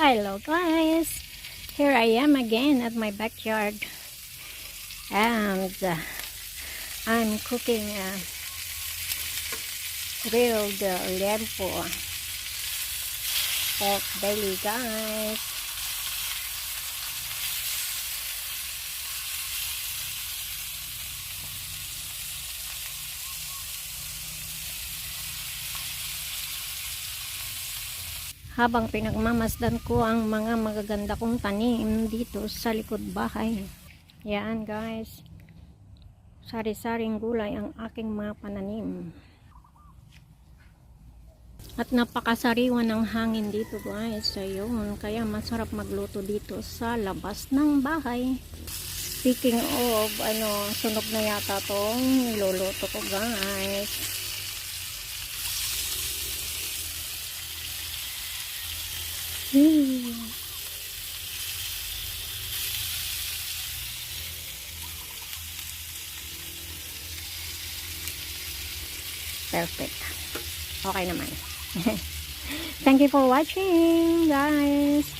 Hello guys, here I am again at my backyard, and I'm cooking grilled liempo pork belly, guys. Habang pinagmamasdan ko ang mga magaganda kong tanim dito sa likod bahay. Yan guys, sari-saring gulay ang aking mga pananim. At napakasariwa ng hangin dito guys. Ayun, kaya masarap magluto dito sa labas ng bahay. Speaking of, sunog na yata tong niluluto ko guys. Perfect. Okay naman. Thank you for watching, guys.